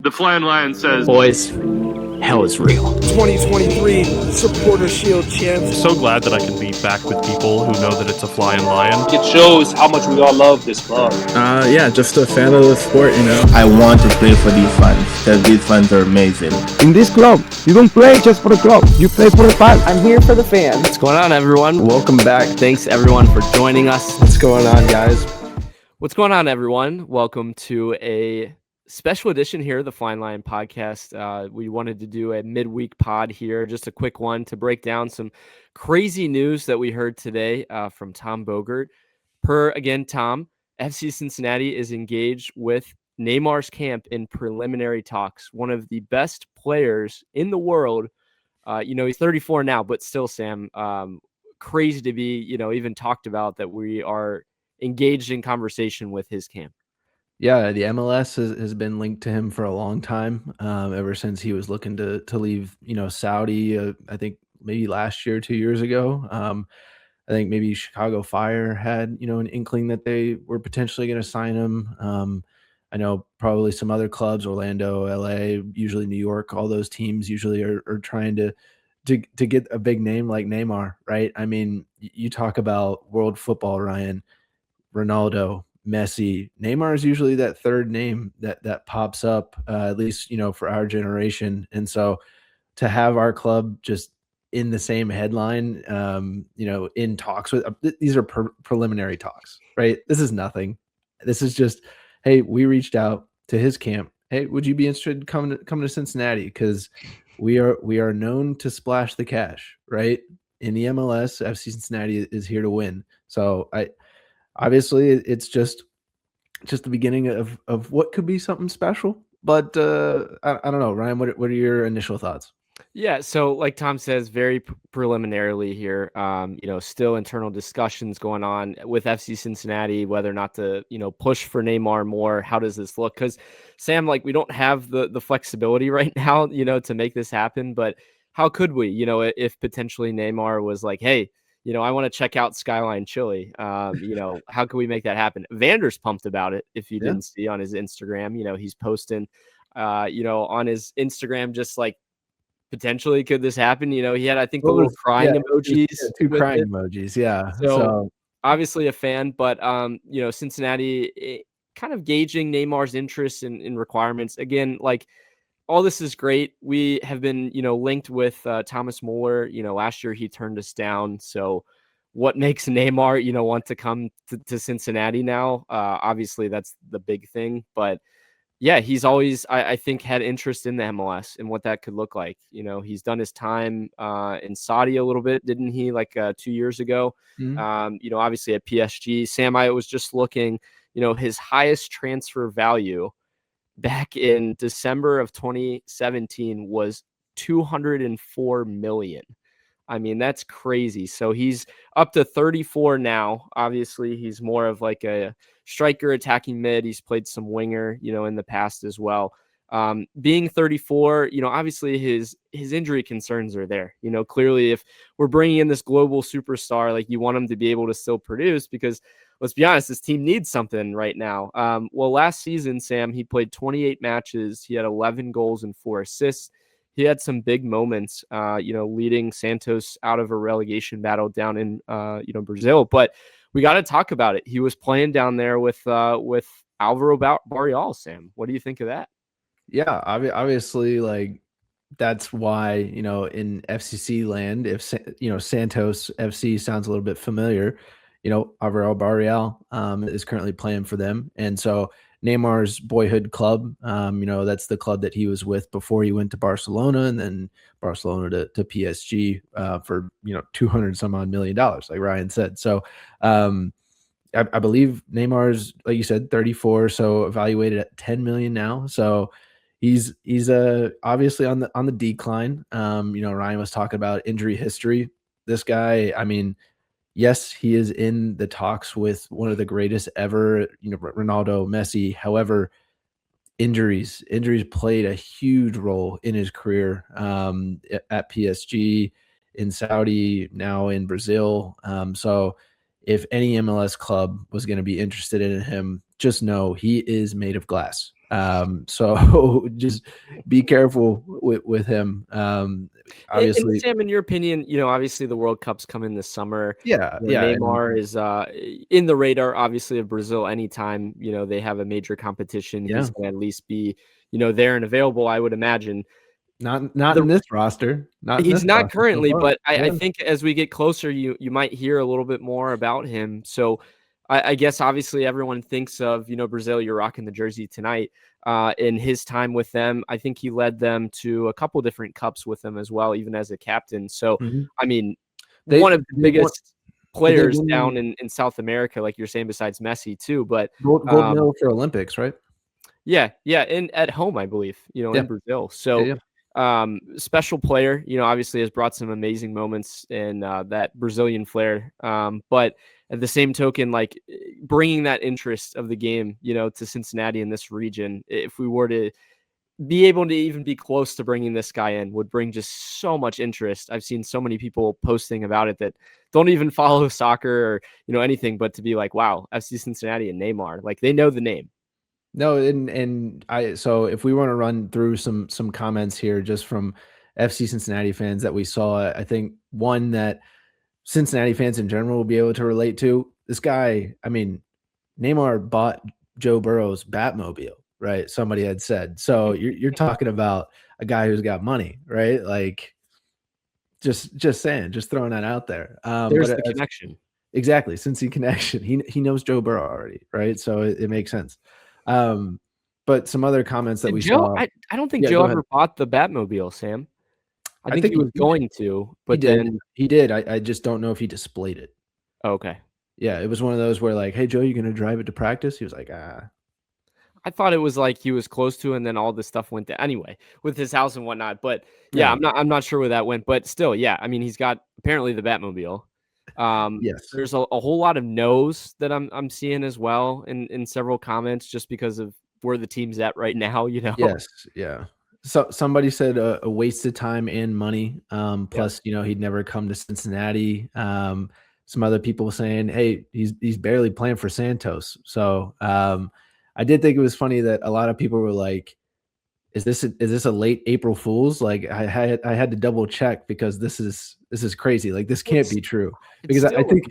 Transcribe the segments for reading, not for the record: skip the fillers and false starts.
The Flying Lion says, boys, hell is real. 2023 Supporter Shield champs. So glad that I can be back with people who know that it's a Flying Lion. It shows how much we all love this club. Yeah, just a fan of the sport, you know. I want to play for these fans because these fans are amazing. In this club, you don't play just for the club, you play for the fans. I'm here for the fans. What's going on, everyone? Welcome back. Thanks, everyone, for joining us. What's going on, guys? What's going on, everyone? Welcome to a special edition here of the Flying Lion podcast. We wanted to do a midweek pod here, just a quick one to break down some crazy news that we heard today from Tom Bogert. Again, Tom, FC Cincinnati is engaged with Neymar's camp in preliminary talks. One of the best players in the world. He's 34 now, but still, Sam, crazy to be, even talked about that we are engaged in conversation with his camp. Yeah, the MLS has been linked to him for a long time, ever since he was looking to leave, Saudi, I think maybe last year, 2 years ago. I think maybe Chicago Fire had, an inkling that they were potentially going to sign him. I know probably some other clubs, Orlando, LA, usually New York, all those teams usually are trying to get a big name like Neymar, right? I mean, you talk about world football, Ryan, Ronaldo, Messi. Neymar is usually that third name that pops up, at least, for our generation. And so to have our club just in the same headline, in talks with, these are preliminary talks, right? This is nothing. This is just, hey, we reached out to his camp. Hey, would you be interested in coming to Cincinnati? Because we are known to splash the cash, right? In the MLS, FC Cincinnati is here to win. So obviously, it's just the beginning of what could be something special. But I don't know, Ryan. What are your initial thoughts? Yeah, so like Tom says, very preliminarily here, still internal discussions going on with FC Cincinnati, whether or not to, push for Neymar more. How does this look? Because, Sam, we don't have the flexibility right now, to make this happen. But how could we, if potentially Neymar was like, hey, I want to check out Skyline Chili. How can we make that happen? Evander's pumped about it. If you didn't see on his Instagram, he's posting, on his Instagram, just like, potentially could this happen? He had, I think, the little crying emojis. Two crying emojis. Yeah. So obviously a fan, but, Cincinnati kind of gauging Neymar's interest in requirements. Again, all this is great. We have been, linked with Thomas Muller. Last year he turned us down. So what makes Neymar, want to come to Cincinnati now? Obviously that's the big thing, but yeah, he's always, I think, had interest in the MLS and what that could look like. He's done his time in Saudi a little bit, didn't he? 2 years ago. Mm-hmm. Obviously at PSG. Sam, I was just looking, his highest transfer value back in December of 2017 was $204 million. I mean, that's crazy. So he's up to 34 now. Obviously, he's more of a striker, attacking mid. He's played some winger, in the past as well. Being 34, obviously his injury concerns are there. Clearly, if we're bringing in this global superstar, you want him to be able to still produce, because let's be honest, this team needs something right now. Well, last season, Sam, he played 28 matches. He had 11 goals and 4 assists. He had some big moments, leading Santos out of a relegation battle down in, Brazil. But we got to talk about it. He was playing down there with Alvaro Barreal. Sam, what do you think of that? Yeah, obviously, that's why, in FCC land, if Santos FC sounds a little bit familiar, Alvaro Barreal is currently playing for them, and so Neymar's boyhood club, that's the club that he was with before he went to Barcelona, and then Barcelona to PSG for 200 some odd $million, like Ryan said. So I believe Neymar's, like you said, 34, so evaluated at 10 million now. So he's obviously on the decline. Ryan was talking about injury history. This guy, I mean, yes, he is in the talks with one of the greatest ever, Ronaldo, Messi. However, injuries played a huge role in his career at PSG, in Saudi, now in Brazil. So if any MLS club was going to be interested in him, just know he is made of glass. So just be careful with him. Obviously, and Sam, in your opinion, obviously the World Cup's coming this summer. yeah, Neymar is in the radar, obviously, of Brazil. Anytime they have a major competition, he's going to at least be there and available. I would imagine. Not in this roster. He's not currently, so but I think as we get closer, you might hear a little bit more about him. So I guess obviously everyone thinks of Brazil. You're rocking the jersey tonight. In his time with them, I think he led them to a couple different cups with them as well, even as a captain. So I mean, one of the biggest players down in South America, like you're saying, besides Messi too. But gold medal for Olympics, right? Yeah, and at home, I believe, in Brazil. So. Special player, obviously has brought some amazing moments in that Brazilian flair. But at the same token, like bringing that interest of the game, to Cincinnati in this region, if we were to be able to even be close to bringing this guy in, would bring just so much interest. I've seen so many people posting about it that don't even follow soccer or, anything, but to be like, wow, FC Cincinnati and Neymar, like they know the name. No, and so if we want to run through some comments here just from FC Cincinnati fans that we saw, I think one that Cincinnati fans in general will be able to relate to. This guy, I mean, Neymar bought Joe Burrow's Batmobile, right? Somebody had said. So you're talking about a guy who's got money, right? Like just saying, just throwing that out there. There's the connection. Exactly, Cincy connection. He knows Joe Burrow already, right? So it makes sense. But some other comments that we saw. I don't think Joe ever bought the Batmobile, Sam. I think he was going to, but he did. I just don't know if he displayed it. Okay. Yeah, it was one of those where like, hey Joe, you gonna drive it to practice? He was like, ah. I thought it was like he was close to, and then all this stuff went down anyway with his house and whatnot. But yeah, I'm not sure where that went. But still, yeah, I mean, he's got apparently the Batmobile. Yes, there's a whole lot of no's that I'm seeing as well in several comments just because of where the team's at right now. Yes, yeah. So somebody said a waste of time and money. Plus, he'd never come to Cincinnati. Some other people saying, hey, he's barely playing for Santos. So I did think it was funny that a lot of people were like, is this a late April Fool's? Like I had to double check because this is crazy. Like this can't be true. Because I think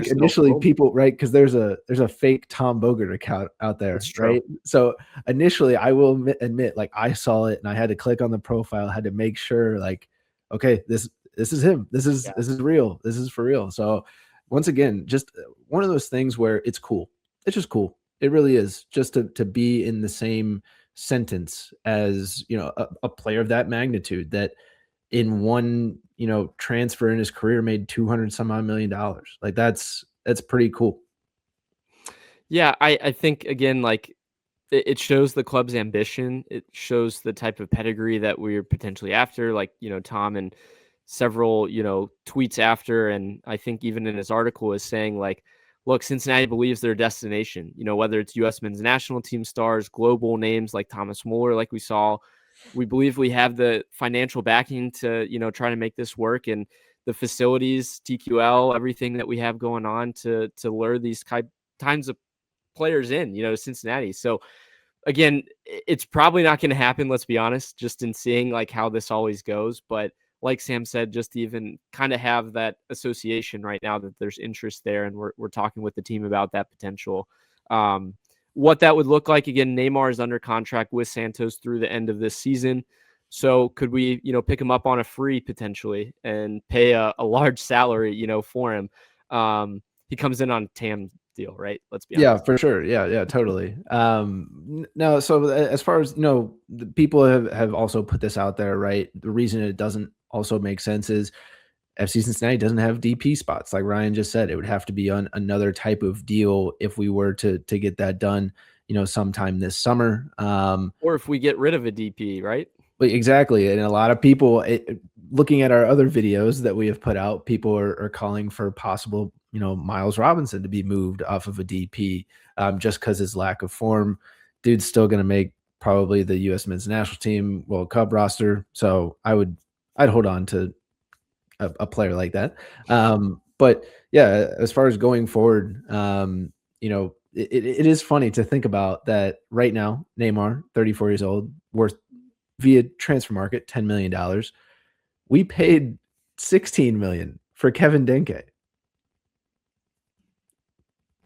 initially people, right? Because there's a fake Tom Bogert account out there, right? So initially I will admit, like I saw it and I had to click on the profile, had to make sure like, okay, this is him. This is real. This is for real. So once again, just one of those things where it's cool. It's just cool. It really is just to be in the same sentence as a player of that magnitude that in one transfer in his career made $200 some odd million. Like that's pretty cool. Yeah, I think again, like it shows the club's ambition. It shows the type of pedigree that we're potentially after. Like Tom and several tweets after, and I think even in his article is saying like, look, Cincinnati believes their destination, whether it's U.S. men's national team stars, global names like Thomas Muller, like we saw. We believe we have the financial backing to, try to make this work, and the facilities, TQL, everything that we have going on to lure these kinds of players in, to Cincinnati. So again, it's probably not going to happen, let's be honest, just in seeing like how this always goes. But like Sam said, just to even kind of have that association right now that there's interest there, and we're talking with the team about that potential. What that would look like, again, Neymar is under contract with Santos through the end of this season. So could we, pick him up on a free potentially and pay a large salary, for him? He comes in on a TAM deal, right? Let's be honest. Yeah, for sure. Yeah, totally. No, so as far as, the people have also put this out there, right? The reason it doesn't also make sense is FC Cincinnati doesn't have DP spots. Like Ryan just said, it would have to be on another type of deal if we were to get that done, sometime this summer. Or if we get rid of a DP, right? Exactly. And a lot of people looking at our other videos that we have put out, people are calling for possible, Miles Robinson to be moved off of a DP just because his lack of form. Dude's still going to make probably the U.S. men's national team World Cup roster. So I'd hold on to a player like that. But yeah, as far as going forward, it is funny to think about that right now. Neymar, 34 years old, worth via transfer market $10 million. We paid $16 million for Kévin Denkey.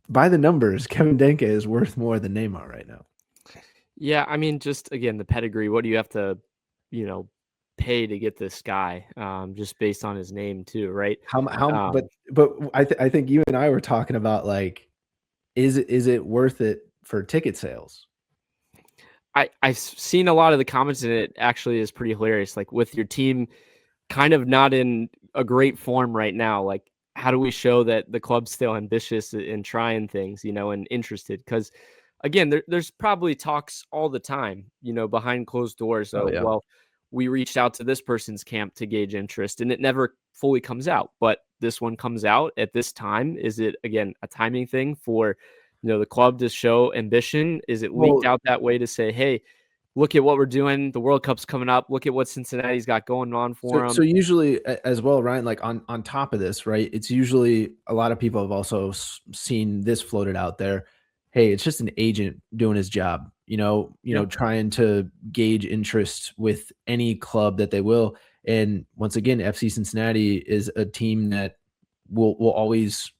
By the numbers, Kévin Denkey is worth more than Neymar right now. Yeah, I mean, just again, the pedigree. What do you have to, pay to get this guy? Just based on his name too, right? But I think you and I were talking about, like, is it worth it for ticket sales? I've seen a lot of the comments, and it actually is pretty hilarious. Like, with your team kind of not in a great form right now, like, how do we show that the club's still ambitious and trying things, and interested? Because again, there's probably talks all the time, behind closed doors. So, well, we reached out to this person's camp to gauge interest, and it never fully comes out. But this one comes out at this time. Is it, again, a timing thing for, the club to show ambition? Is it leaked out that way to say, hey, look at what we're doing. The World Cup's coming up. Look at what Cincinnati's got going on for them. So usually as well, Ryan, like on top of this, right, it's usually a lot of people have also seen this floated out there. Hey, it's just an agent doing his job, trying to gauge interest with any club that they will. And once again, FC Cincinnati is a team that will always,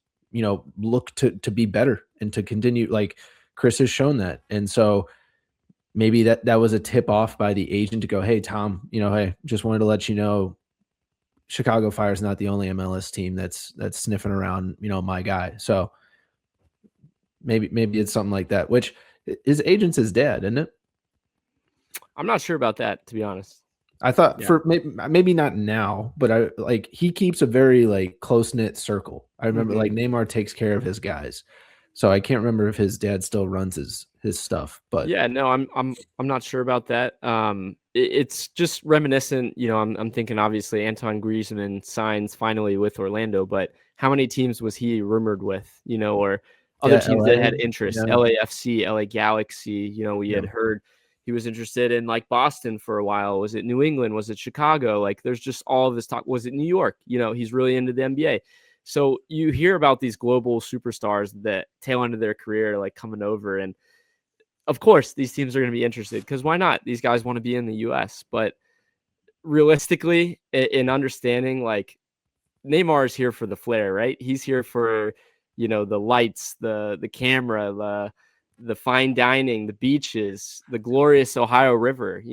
look to be better and to continue. Like, Chris has shown that. And so maybe that was a tip off by the agent to go, hey, Tom, hey, just wanted to let you know, Chicago Fire is not the only MLS team that's sniffing around, my guy. So maybe it's something like that, which his agent's his dad, isn't it? I'm not sure about that, to be honest. I thought for maybe not now, but he keeps a very, like, close-knit circle. I remember like Neymar takes care of his guys. So I can't remember if his dad still runs his stuff, but yeah, no, I'm not sure about that. It's just reminiscent, I'm thinking obviously Antoine Griezmann signs finally with Orlando, but how many teams was he rumored with, or other teams that had interest? LAFC, LA Galaxy, we had heard he was interested in, like, Boston for a while. Was it New England? Was it Chicago? Like, there's just all of this talk. Was it New York? He's really into the NBA. So you hear about these global superstars that tail end of their career, like, coming over. And of course, these teams are going to be interested, because why not? These guys want to be in the US. But realistically, in understanding, like, Neymar is here for the flair, right? He's here for, the lights, the camera, the fine dining, the beaches, the glorious Ohio River,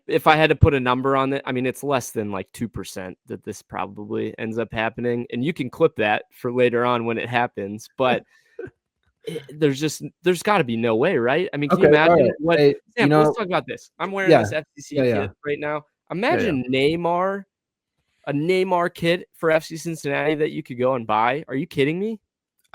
if I had to put a number on it, I mean, it's less than like 2% that this probably ends up happening. And you can clip that for later on when it happens, but there's got to be no way, right? I mean, can you imagine what? Hey, Sam, let's talk about this. I'm wearing this FCC kit right now. Imagine Neymar, a Neymar kit for FC Cincinnati that you could go and buy. Are you kidding me?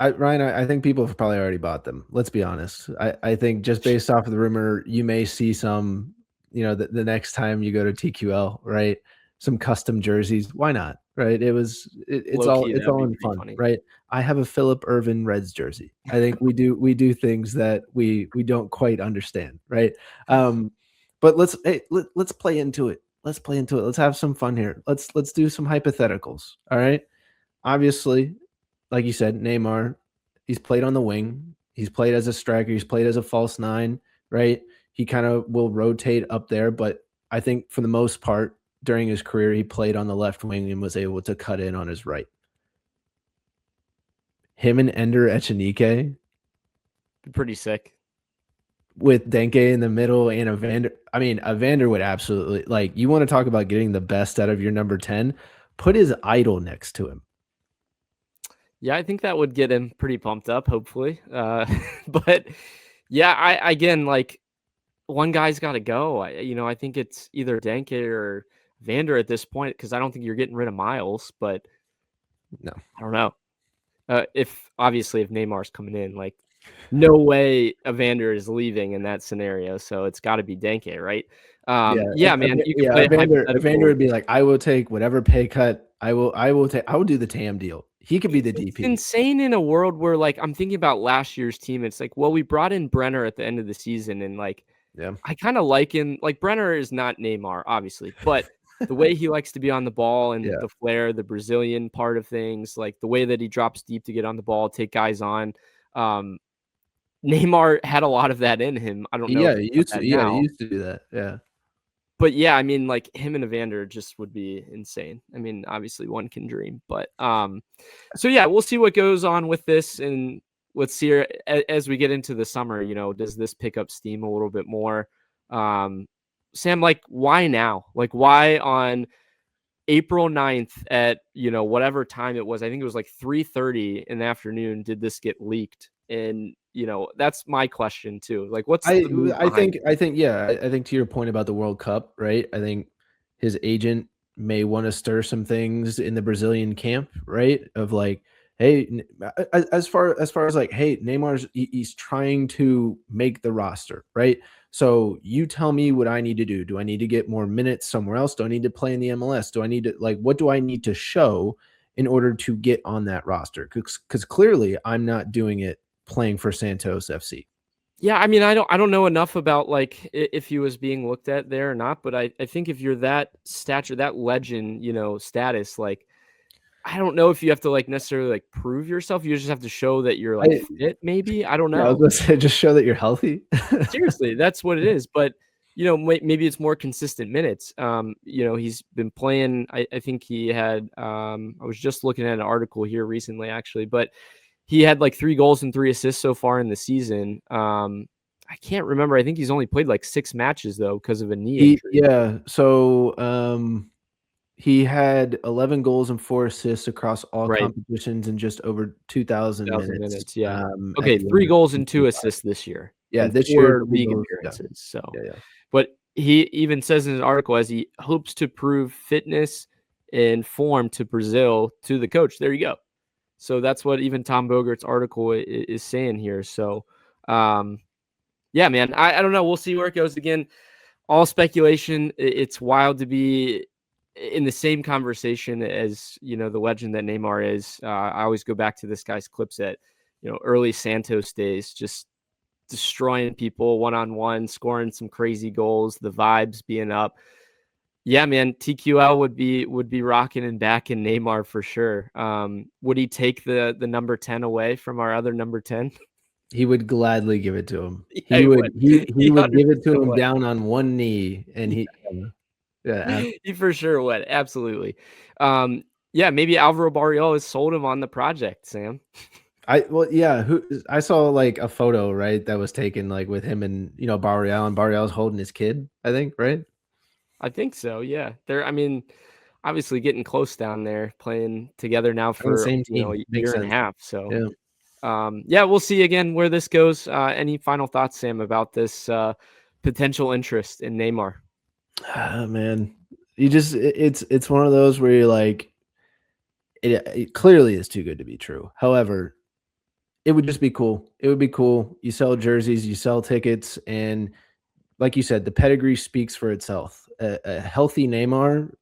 Ryan, I think people have probably already bought them. Let's be honest. I think just based off of the rumor, you may see some, the next time you go to TQL, right? Some custom jerseys. Why not? Right? It's all in fun, funny. Right? I have a Philip Irvin Reds jersey. I think we do things that we don't quite understand, right? But let's play into it. Let's play into it. Let's have some fun here. Let's do some hypotheticals. All right. Obviously, like you said, Neymar, he's played on the wing. He's played as a striker. He's played as a false nine, right? He kind of will rotate up there, but I think for the most part during his career, he played on the left wing and was able to cut in on his right. Him and Ender Echenike, pretty sick. With Denkey in the middle and Evander. I mean, Evander would absolutely, like, you want to talk about getting the best out of your number 10, put his idol next to him. Yeah, I think that would get him pretty pumped up, hopefully. But yeah, again, like, one guy's got to go. I think it's either Denkey or Evander at this point, because I don't think you're getting rid of Miles, but no, I don't know. If Neymar's coming in, like, no way Evander is leaving in that scenario. So it's got to be Denkey, right? Man. Evander would be like, I will take whatever pay cut. I will do the TAM deal. He could be the DP. It's insane in a world where, like, I'm thinking about last year's team. It's like, well, we brought in Brenner at the end of the season, and, like, I kind of like him. Like, Brenner is not Neymar, obviously, but the way he likes to be on the ball and Yeah. the flair, the Brazilian part of things, like the way that he drops deep to get on the ball, take guys on. Neymar had a lot of that in him. I don't know if Yeah, he's he got used to. that Yeah, he now. used to do that. Yeah. But yeah, I mean, like him and Evander just would be insane. I mean, obviously one can dream, but so yeah, we'll see what goes on with this, and let's see as we get into the summer. Does this pick up steam a little bit more? Sam, like why now? Like why on April 9th at whatever time it was? I think it was like 3:30 in the afternoon. Did this get leaked? And that's my question too. Like, what's the move behind it? I think yeah, I think to your point about the World Cup, right? I think his agent may want to stir some things in the Brazilian camp, right? Of like, hey, as far as like, hey, he's trying to make the roster, right? So you tell me what I need to do. Do I need to get more minutes somewhere else? Do I need to play in the MLS? Do I need to what do I need to show in order to get on that roster? Because clearly I'm not doing it playing for Santos FC. Yeah, I mean, I don't know enough about like if he was being looked at there or not, but I think if you're that stature, that legend, status, like I don't know if you have to like necessarily like prove yourself. You just have to show that you're like fit, maybe. I don't Yeah, I was know. gonna say, just show that you're healthy. Seriously, that's what it is. But maybe it's more consistent minutes. He's been playing. I think he had. I was just looking at an article here recently, actually, but he had like 3 goals and 3 assists so far in the season. I can't remember. I think he's only played like 6 matches though because of a knee injury. Yeah. So he had 11 goals and 4 assists across all Right. competitions in just over 2,000 minutes. Yeah. at Okay, the 3 end of goals and 2 2025. assists this year. Yeah, and this 4 year, 3 league goals. Yeah. appearances. So, Yeah. but he even says in his article as he hopes to prove fitness and form to Brazil to the coach. There you go. So that's what even Tom Bogert's article is saying here. So, yeah, man, I don't know. We'll see where it goes. Again, all speculation. It's wild to be in the same conversation as, the legend that Neymar is. I always go back to this guy's clips at, early Santos days, just destroying people one-on-one, scoring some crazy goals, the vibes being up. Yeah, man, TQL would be rocking and backing Neymar for sure. Would he take the number 10 away from our other number 10? He would gladly give it to him. Yeah, He would give it to 100% him would. down on one knee, and yeah, He for sure would. Absolutely. Yeah, maybe Alvaro Barrios has sold him on the project, Sam. I saw like a photo, right, that was taken like with him and Barrios holding his kid, I think, right? I think so. Yeah. They're, obviously getting close down there, playing together now On the for same a team. Makes year and a sense. half. So Yeah. yeah, we'll see again where this goes. Any final thoughts, Sam, about this potential interest in Neymar? Man, it's one of those where you're like, it clearly is too good to be true. However, it would just be cool. It would be cool. You sell jerseys, you sell tickets, and like you said, the pedigree speaks for itself. A healthy Neymar,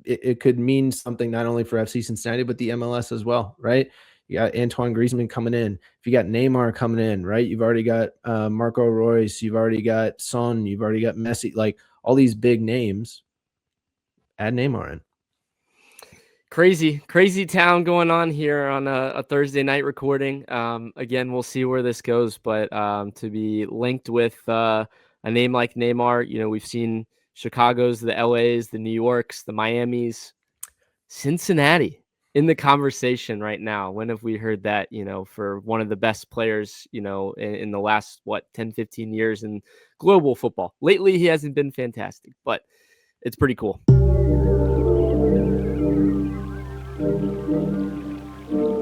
it could mean something not only for FC Cincinnati but the MLS as well, right? You got Antoine Griezmann coming in. If you got Neymar coming in, right? You've already got Marco Reus. You've already got Son. You've already got Messi. Like all these big names. Add Neymar in. Crazy town going on here on a Thursday night recording. Again, we'll see where this goes, but to be linked with a name like Neymar, we've seen Chicago's, the LA's, the New York's, the Miami's, Cincinnati in the conversation right now. When have we heard that, for one of the best players, in the last, 10, 15 years in global football? Lately, he hasn't been fantastic, but it's pretty cool.